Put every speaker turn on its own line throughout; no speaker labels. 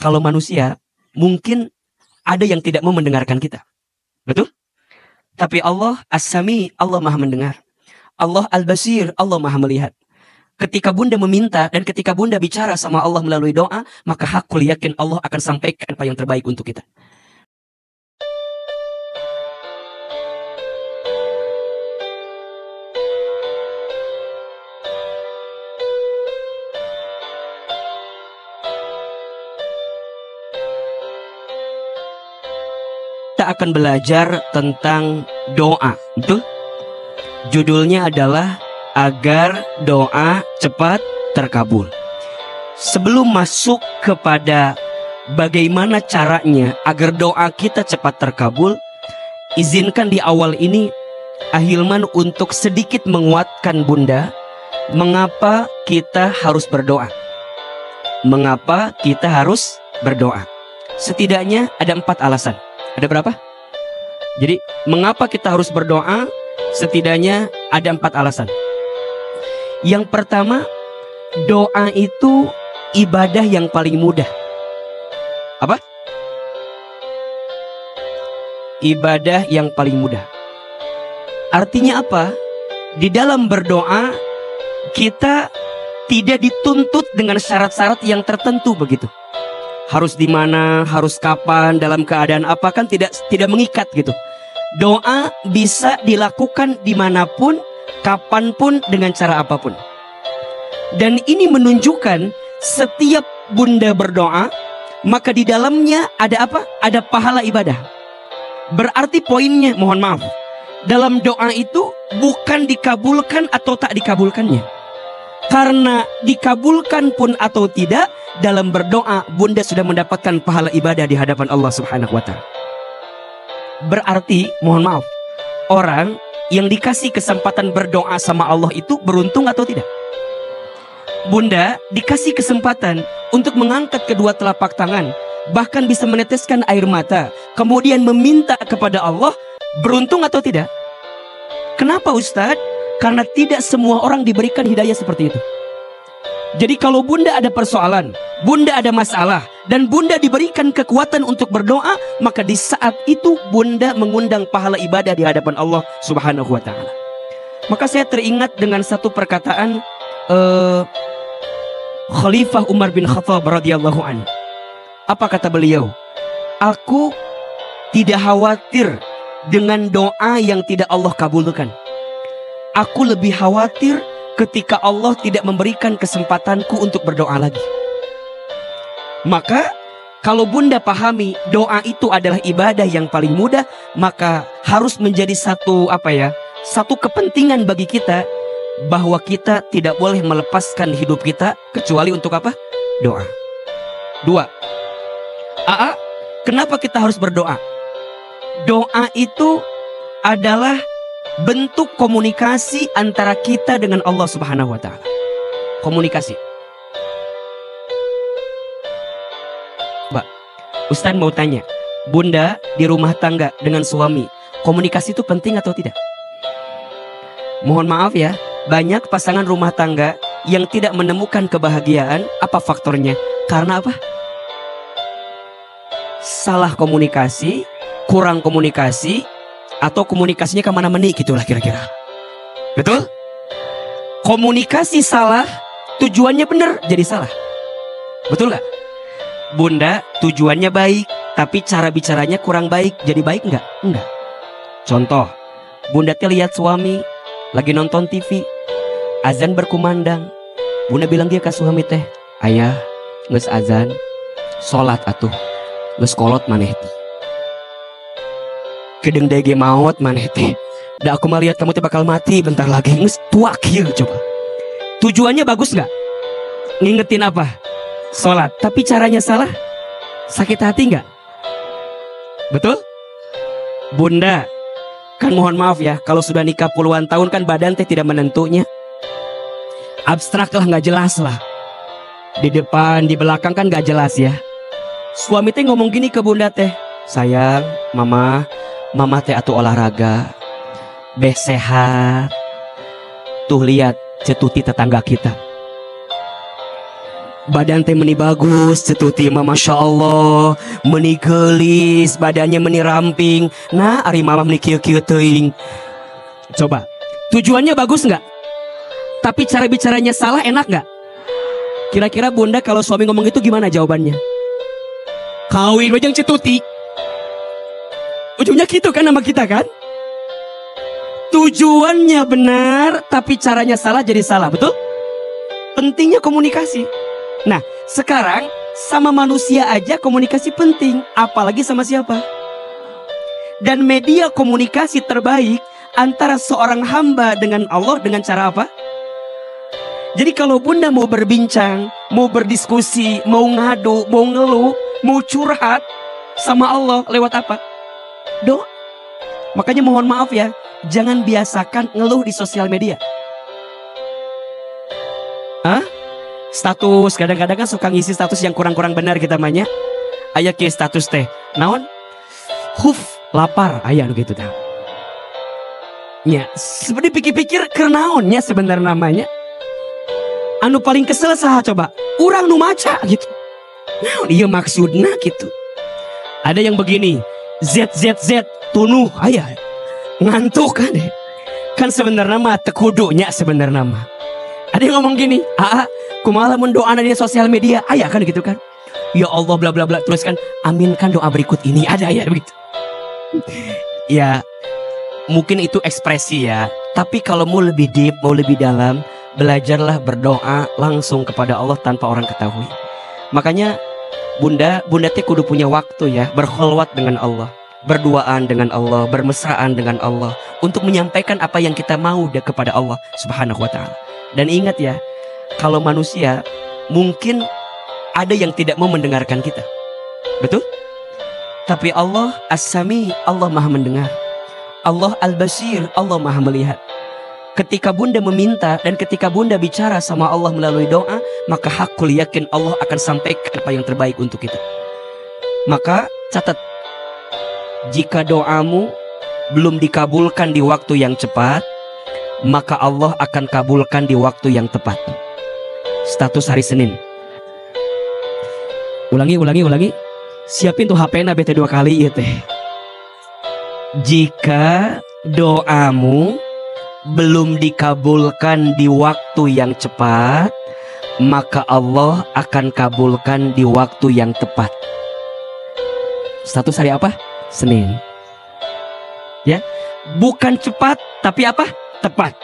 Kalau manusia, mungkin ada yang tidak mau mendengarkan kita. Betul? Tapi Allah As-Sami, Allah maha mendengar. Allah Al-Basir, Allah maha melihat. Ketika bunda meminta dan ketika bunda bicara sama Allah melalui doa, maka hakul yakin Allah akan sampaikan apa yang terbaik untuk kita. Kita akan belajar tentang doa. Betul? Judulnya adalah agar doa cepat terkabul. Sebelum masuk kepada bagaimana caranya agar doa kita cepat terkabul, izinkan di awal ini Ahilman untuk sedikit menguatkan bunda mengapa kita harus berdoa. Mengapa kita harus berdoa? Setidaknya ada 4 alasan. Ada berapa? Jadi mengapa kita harus berdoa? Setidaknya ada 4 alasan. Yang pertama, doa itu ibadah yang paling mudah. Apa? Ibadah yang paling mudah. Artinya apa? Di dalam berdoa kita tidak dituntut dengan syarat-syarat yang tertentu begitu. Harus di mana, harus kapan, dalam keadaan apa, kan tidak mengikat gitu. Doa bisa dilakukan dimanapun, kapanpun, dengan cara apapun. Dan ini menunjukkan setiap bunda berdoa, maka di dalamnya ada apa? Ada pahala ibadah. Berarti poinnya, mohon maaf, dalam doa itu bukan dikabulkan atau tak dikabulkannya. Karena dikabulkan pun atau tidak, dalam berdoa bunda sudah mendapatkan pahala ibadah di hadapan Allah Subhanahu wa ta'ala. Berarti, mohon maaf, orang yang dikasih kesempatan berdoa sama Allah itu beruntung atau tidak? Bunda dikasih kesempatan untuk mengangkat kedua telapak tangan, bahkan bisa meneteskan air mata, kemudian meminta kepada Allah, beruntung atau tidak? Kenapa Ustadz? Karena tidak semua orang diberikan hidayah seperti itu. Jadi kalau bunda ada persoalan, bunda ada masalah, dan bunda diberikan kekuatan untuk berdoa, maka di saat itu bunda mengundang pahala ibadah di hadapan Allah Subhanahu wa ta'ala. Maka saya teringat dengan satu perkataan Khalifah Umar bin Khattab radhiyallahu anhu. Apa kata beliau? Aku tidak khawatir dengan doa yang tidak Allah kabulkan. Aku lebih khawatir ketika Allah tidak memberikan kesempatanku untuk berdoa lagi. Maka kalau bunda pahami doa itu adalah ibadah yang paling mudah, maka harus menjadi satu satu kepentingan bagi kita, bahwa kita tidak boleh melepaskan hidup kita kecuali untuk apa? Doa. 2. Kenapa kita harus berdoa? Doa itu adalah bentuk komunikasi antara kita dengan Allah Subhanahu wa ta'ala. Komunikasi. Mbak, Ustaz mau tanya, bunda di rumah tangga dengan suami, komunikasi itu penting atau tidak? Mohon maaf ya, banyak pasangan rumah tangga yang tidak menemukan kebahagiaan. Apa faktornya? Karena apa? Salah komunikasi, kurang komunikasi, atau komunikasinya kemana-mana gitulah kira-kira. Betul? Komunikasi salah, tujuannya benar jadi salah. Betul gak? Bunda tujuannya baik, tapi cara bicaranya kurang baik, jadi baik nggak? Enggak. Contoh, bunda teh lihat suami lagi nonton TV, azan berkumandang. Bunda bilang dia ke suami teh, ayah, geus azan, sholat atuh, geus kolot maneh teh. Kedeng dege maut maneh teh. Da aku mah lihat kamu teh bakal mati bentar lagi, geus tua kieu coba. Tujuannya bagus nggak? Ngingetin apa? Sholat. Tapi caranya salah, sakit hati nggak? Betul? Bunda, kan mohon maaf ya, kalau sudah nikah puluhan tahun kan badan teh tidak menentunya. Abstrak lah, nggak jelas lah. Di depan, di belakang kan nggak jelas ya. Suami teh ngomong gini ke bunda teh, sayang, mama teh atuh olahraga, beh sehat. Tuh lihat cetuti tetangga kita. badan teh meni bagus cetuti mah masya Allah, meni gelis, badannya meni ramping. Nah ari mama meni kieu-kieu teuing. Coba tujuannya bagus nggak? Tapi cara bicaranya salah, enak nggak? Kira-kira bunda kalau suami ngomong itu gimana jawabannya? Kawin wajang cetuti. Ujungnya gitu kan sama kita kan? Tujuannya benar, tapi caranya salah jadi salah, betul? Pentingnya komunikasi. Nah, sekarang sama manusia aja komunikasi penting, apalagi sama siapa? Dan media komunikasi terbaik antara seorang hamba dengan Allah dengan cara apa? Jadi kalau bunda mau berbincang, mau berdiskusi, mau ngadu, mau ngeluh, mau curhat sama Allah lewat apa? Doa. Makanya mohon maaf ya, jangan biasakan ngeluh di sosial media. Hah? Status, kadang-kadang kan suka ngisi status yang kurang-kurang benar kita mainnya. Aya ke status teh, naon? Lapar, aya nu gitu tah. Ya, seperti pikir-pikir kernaonnya sebenarnya namanya. Anu paling kesel saha coba? Urang nu maca gitu. Naon ieu maksudna gitu. Ada yang begini, ZZZ tunuh aya. Ngantuk kan ya. Kan sebenarnya mah tekudunya sebenarnya mah. Ada yang ngomong gini, kumaha lamun doa di sosial media, aya kan gitu kan. Ya Allah bla bla bla, terus kan aminkan doa berikut ini, ada ya begitu. Ya mungkin itu ekspresi ya. Tapi kalau mau lebih deep, mau lebih dalam, belajarlah berdoa langsung kepada Allah tanpa orang ketahui. Makanya bunda teh kudu punya waktu ya, berkholwat dengan Allah, berduaan dengan Allah, bermesraan dengan Allah, untuk menyampaikan apa yang kita mau kepada Allah Subhanahu wa ta'ala. Dan ingat ya, kalau manusia mungkin ada yang tidak mau mendengarkan kita, betul? Tapi Allah As-Sami, Allah maha mendengar. Allah Al-Basir, Allah maha melihat. Ketika bunda meminta dan ketika bunda bicara sama Allah melalui doa, maka hakul yakin Allah akan sampaikan apa yang terbaik untuk kita. Maka catat, jika doamu belum dikabulkan di waktu yang cepat, maka Allah akan kabulkan di waktu yang tepat. Status hari Senin. Ulangi. Siapin tuh HP-na bete 2 kali ya teh. Jika doamu belum dikabulkan di waktu yang cepat, maka Allah akan kabulkan di waktu yang tepat. Status hari apa? Senin. Ya, bukan cepat, tapi apa? Tepat.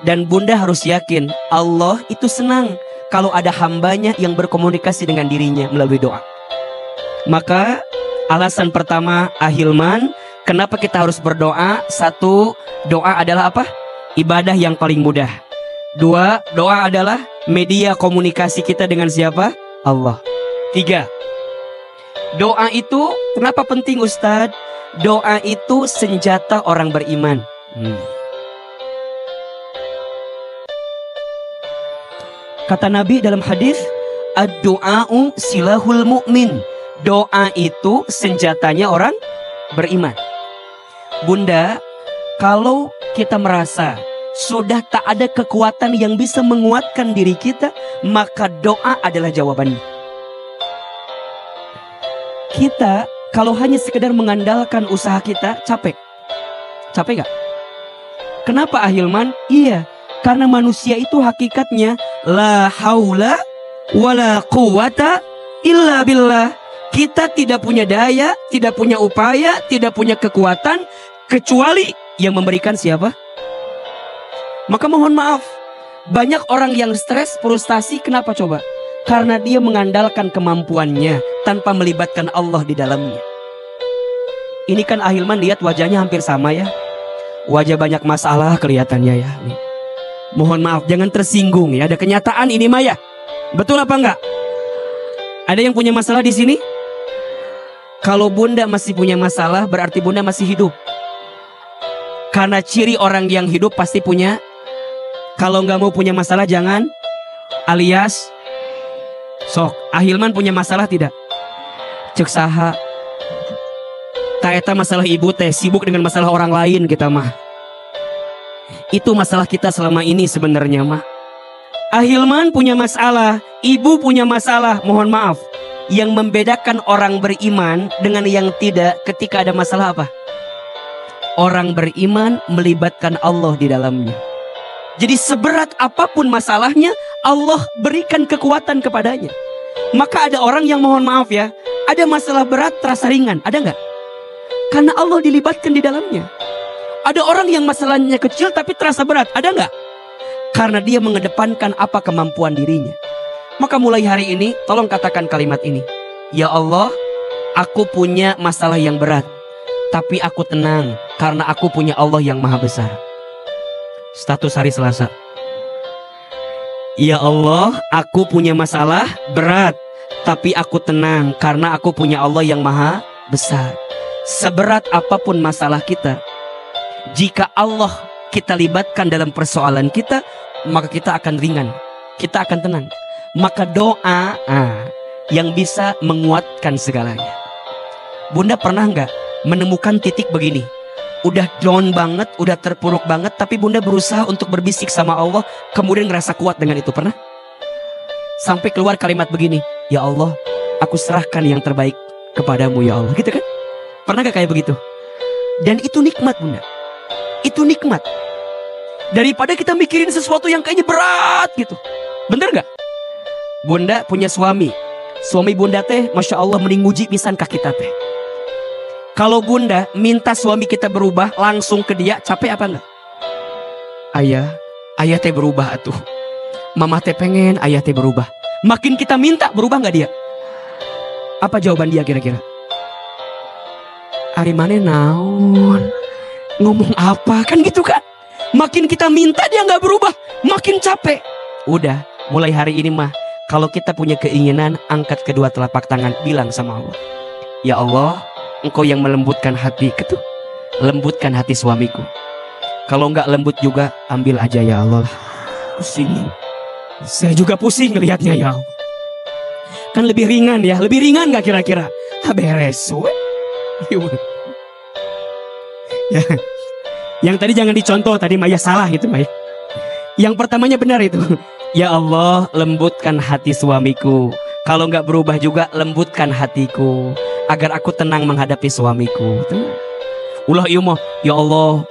Dan bunda harus yakin Allah itu senang kalau ada hambanya yang berkomunikasi dengan dirinya melalui doa. Maka alasan pertama Ahilman, kenapa kita harus berdoa? 1, doa adalah apa? Ibadah yang paling mudah. 2, doa adalah media komunikasi kita dengan siapa? Allah. 3, doa itu kenapa penting Ustadz? Doa itu senjata orang beriman. Kata Nabi dalam hadis, ad-du'a'u silahul mu'min. Doa itu senjatanya orang beriman. Bunda, kalau kita merasa sudah tak ada kekuatan yang bisa menguatkan diri kita, maka doa adalah jawabannya. Kita kalau hanya sekedar mengandalkan usaha kita, capek. Capek gak? Kenapa Ahilman? Iya, karena manusia itu hakikatnya la haula wala quwata illa billah. Kita tidak punya daya, tidak punya upaya, tidak punya kekuatan kecuali yang memberikan siapa? Maka mohon maaf, banyak orang yang stres, frustasi, kenapa coba? Karena dia mengandalkan kemampuannya tanpa melibatkan Allah di dalamnya. Ini kan Ahilman lihat wajahnya hampir sama ya. Wajah banyak masalah kelihatannya ya. Nih. Mohon maaf, jangan tersinggung ya. Ada kenyataan ini Maya. Betul apa enggak? Ada yang punya masalah di sini? Kalau bunda masih punya masalah, berarti bunda masih hidup. Karena ciri orang yang hidup pasti punya. Kalau nggak mau punya masalah jangan. Alias, sok Ahilman punya masalah tidak? Cek saha. Tak eta masalah ibu teh, sibuk dengan masalah orang lain kita mah. Itu masalah kita selama ini sebenarnya mah. Ahilman punya masalah, ibu punya masalah, mohon maaf. Yang membedakan orang beriman dengan yang tidak ketika ada masalah apa? Orang beriman melibatkan Allah di dalamnya. Jadi seberat apapun masalahnya, Allah berikan kekuatan kepadanya. Maka ada orang yang mohon maaf ya, ada masalah berat terasa ringan, ada nggak? Karena Allah dilibatkan di dalamnya. Ada orang yang masalahnya kecil tapi terasa berat, ada nggak? Karena dia mengedepankan apa kemampuan dirinya. Maka mulai hari ini tolong katakan kalimat ini. Ya Allah, aku punya masalah yang berat, tapi aku tenang karena aku punya Allah yang maha besar. Status hari Selasa. Ya Allah, aku punya masalah berat, tapi aku tenang karena aku punya Allah yang maha besar. Seberat apapun masalah kita, jika Allah kita libatkan dalam persoalan kita, maka kita akan ringan, kita akan tenang. Maka doa yang bisa menguatkan segalanya. Bunda pernah nggak menemukan titik begini? Udah down banget, udah terpuruk banget, tapi bunda berusaha untuk berbisik sama Allah, kemudian ngerasa kuat dengan itu, pernah? Sampai keluar kalimat begini, ya Allah, aku serahkan yang terbaik kepadamu ya Allah, gitu kan? Pernah gak kayak begitu? Dan itu nikmat bunda, itu nikmat. Daripada kita mikirin sesuatu yang kayaknya berat gitu. Bener gak? Bunda punya suami, suami bunda teh Masya Allah meninguji pisan kaki kita teh. Kalau bunda minta suami kita berubah langsung ke dia, capek apa enggak? Ayah teh berubah atuh. Mama teh pengen ayah teh berubah. Makin kita minta berubah nggak dia? Apa jawaban dia kira-kira? Ari maneh naon? Ngomong apa? Kan gitu kan? Makin kita minta dia nggak berubah, makin capek. Udah, mulai hari ini mah, kalau kita punya keinginan, angkat kedua telapak tangan, bilang sama Allah, ya Allah, Engkau yang melembutkan hatiku, lembutkan hati suamiku. Kalau nggak lembut juga, ambil aja ya Allah. Pusing, saya juga pusing ngelihatnya ya Allah. Kan lebih ringan ya, lebih ringan nggak kira-kira? Beres, ya. Yang tadi jangan dicontoh, tadi Maya salah gitu Maya. Yang pertamanya benar itu. Ya Allah, lembutkan hati suamiku. Kalau nggak berubah juga, lembutkan hatiku agar aku tenang menghadapi suamiku. Tenang. Ulah iya mah, ya Allah,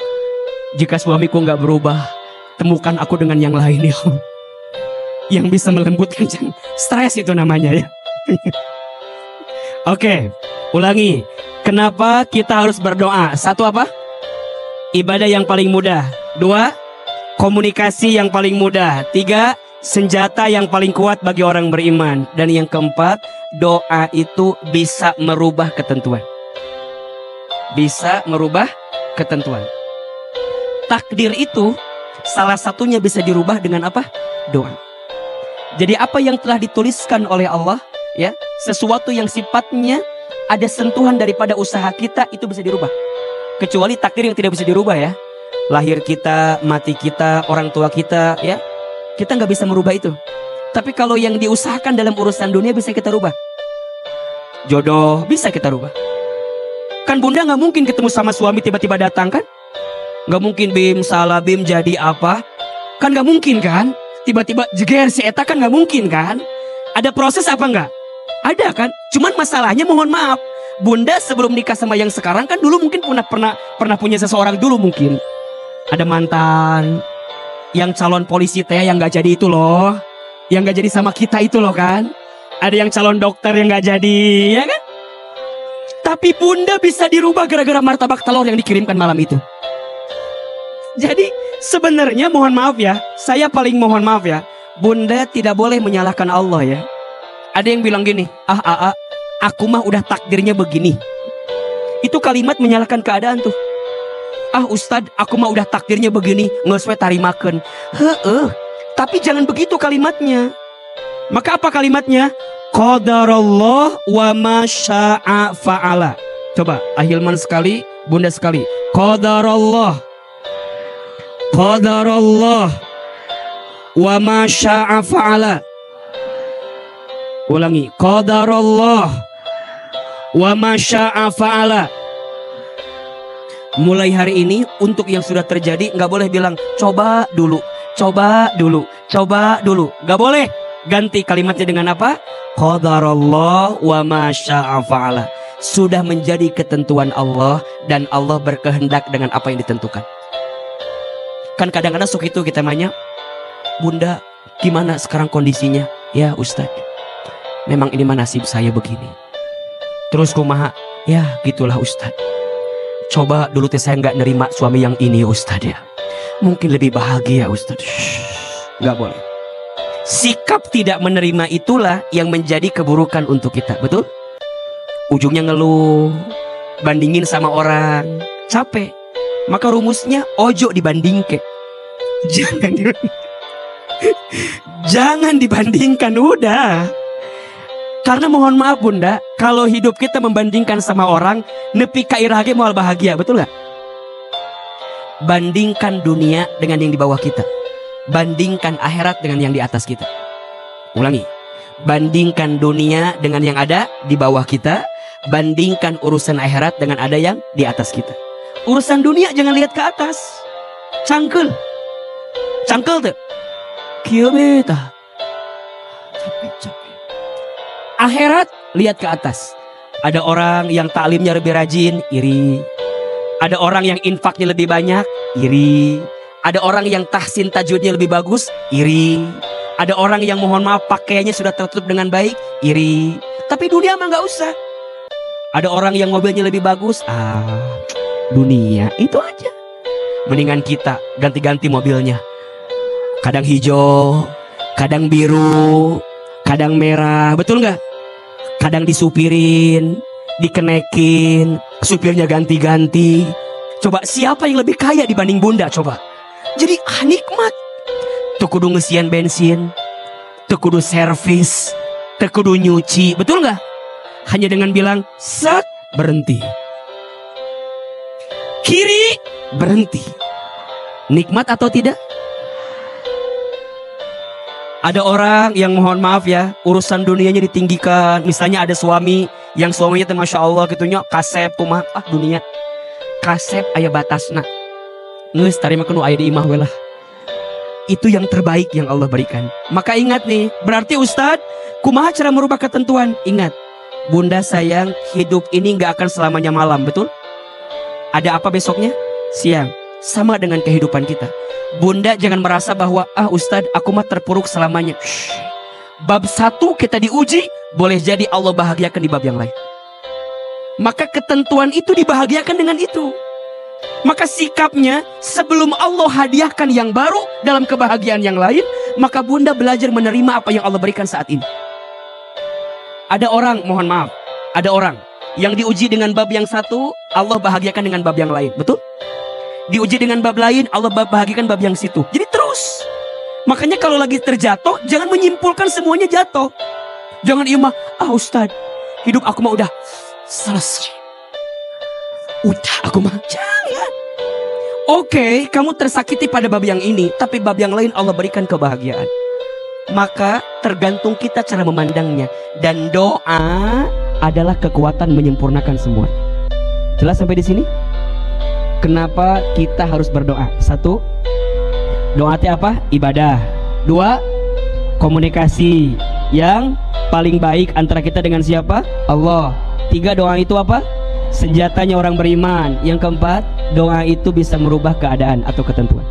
jika suamiku nggak berubah, temukan aku dengan yang lain ya Allah, yang bisa melembutkan. Stres itu namanya ya. Oke, ulangi. Kenapa kita harus berdoa? Satu apa? Ibadah yang paling mudah. Dua, komunikasi yang paling mudah. Tiga, senjata yang paling kuat bagi orang beriman. Dan yang keempat, doa itu bisa merubah ketentuan. Bisa merubah ketentuan. Takdir itu salah satunya bisa dirubah dengan apa? Doa. Jadi apa yang telah dituliskan oleh Allah, ya, sesuatu yang sifatnya ada sentuhan daripada usaha kita, itu bisa dirubah. Kecuali takdir yang tidak bisa dirubah ya. Lahir kita, mati kita, orang tua kita, ya, kita nggak bisa merubah itu. Tapi kalau yang diusahakan dalam urusan dunia bisa kita rubah. Jodoh bisa kita rubah. Kan bunda nggak mungkin ketemu sama suami tiba-tiba datang kan? Nggak mungkin Bim salah Bim jadi apa? Kan nggak mungkin kan? Tiba-tiba jeger si Eta, kan nggak mungkin kan? Ada proses apa nggak? Ada kan? Cuman masalahnya mohon maaf, bunda sebelum nikah sama yang sekarang kan dulu mungkin pernah punya seseorang dulu mungkin. Ada mantan yang calon polisi teh yang nggak jadi itu loh, yang nggak jadi sama kita itu loh kan. Ada yang calon dokter yang nggak jadi, ya kan? Tapi bunda bisa dirubah gara-gara martabak telur yang dikirimkan malam itu. Jadi sebenarnya mohon maaf ya, saya paling mohon maaf ya, bunda tidak boleh menyalahkan Allah ya. Ada yang bilang gini, aku mah udah takdirnya begini. Itu kalimat menyalahkan keadaan tuh. Ustadz, aku mah udah takdirnya begini, nggak sesuai tarimakan. Tapi jangan begitu kalimatnya. Maka apa kalimatnya? Qadarullah wa ma syaa fa'ala. Coba, Ahilman sekali, bunda sekali. Qadarullah wa ma syaa fa'ala. Ulangi, qadarullah wa ma syaa fa'ala. Mulai hari ini untuk yang sudah terjadi nggak boleh bilang coba dulu, Coba dulu, gak boleh. Ganti kalimatnya dengan apa? Qadarallah wa ma syaa fa'ala. Sudah menjadi ketentuan Allah dan Allah berkehendak dengan apa yang ditentukan. Kan kadang-kadang suka itu kita tanya, Bunda, gimana sekarang kondisinya? Ya Ustadz, memang ini mah nasib saya begini. Terus kumaha? Ya gitulah Ustadz. Coba dulu teh saya nggak nerima suami yang ini Ustadz ya. Mungkin lebih bahagia Ustadz. Nggak boleh. Sikap tidak menerima itulah yang menjadi keburukan untuk kita. Betul? Ujungnya ngeluh, bandingin sama orang, capek. Maka rumusnya ojo dibandingke. Jangan dibandingkan udah. Karena mohon maaf Bunda, kalau hidup kita membandingkan sama orang, nepi ka irage moal bahagia, betul gak? Bandingkan dunia dengan yang di bawah kita. Bandingkan akhirat dengan yang di atas kita. Ulangi. Bandingkan dunia dengan yang ada di bawah kita. Bandingkan urusan akhirat dengan ada yang di atas kita. Urusan dunia jangan lihat ke atas. Cangkel. Cangkel tuh. Kieu beta. Capek. Akhirat lihat ke atas. Ada orang yang taklimnya lebih rajin, iri. Ada orang yang infaknya lebih banyak, iri. Ada orang yang tahsin tajwidnya lebih bagus, iri. Ada orang yang mohon maaf pakaiannya sudah tertutup dengan baik, iri. Tapi dunia mah nggak usah. Ada orang yang mobilnya lebih bagus, dunia itu aja. Mendingan kita ganti-ganti mobilnya. Kadang hijau, kadang biru, kadang merah, betul nggak? Kadang disupirin, dikenekin, supirnya ganti-ganti. Coba siapa yang lebih kaya dibanding Bunda coba? Jadi nikmat. Tuh kudu ngesian bensin, tuh kudu servis, tuh kudu nyuci, betul nggak? Hanya dengan bilang set berhenti, kiri berhenti. Nikmat atau tidak? Ada orang yang mohon maaf ya, urusan dunianya ditinggikan. Misalnya ada suami yang suaminya masya Allah gitunya kasep kumah dunia kasep ayah batasna ngeus tarima kenu ayah di imah welah. Itu yang terbaik yang Allah berikan. Maka ingat nih, berarti Ustadz kumaha cara merubah ketentuan? Ingat, Bunda sayang, hidup ini gak akan selamanya malam, betul? Ada apa besoknya? Siang. Sama dengan kehidupan kita. Bunda jangan merasa bahwa Ustadz aku mah terpuruk selamanya. Bab 1 kita diuji, boleh jadi Allah bahagiakan di bab yang lain. Maka ketentuan itu dibahagiakan dengan itu. Maka sikapnya sebelum Allah hadiahkan yang baru dalam kebahagiaan yang lain, maka Bunda belajar menerima apa yang Allah berikan saat ini. Ada orang, mohon maaf, ada orang yang diuji dengan bab yang satu, Allah bahagiakan dengan bab yang lain, betul? Diuji dengan bab lain, Allah bahagiakan bab yang situ. Jadi terus. Makanya kalau lagi terjatuh, jangan menyimpulkan semuanya jatuh. Jangan imah, Ustadz, hidup aku mah udah selesai. Udah aku mah, jangan. Oke, kamu tersakiti pada bab yang ini, tapi bab yang lain Allah berikan kebahagiaan. Maka tergantung kita cara memandangnya. Dan doa adalah kekuatan menyempurnakan semua. Jelas sampai di sini? Kenapa kita harus berdoa? 1, doa itu apa? Ibadah. 2, komunikasi yang paling baik antara kita dengan siapa? Allah. 3, doa itu apa? Senjatanya orang beriman. Yang keempat, doa itu bisa merubah keadaan atau ketentuan.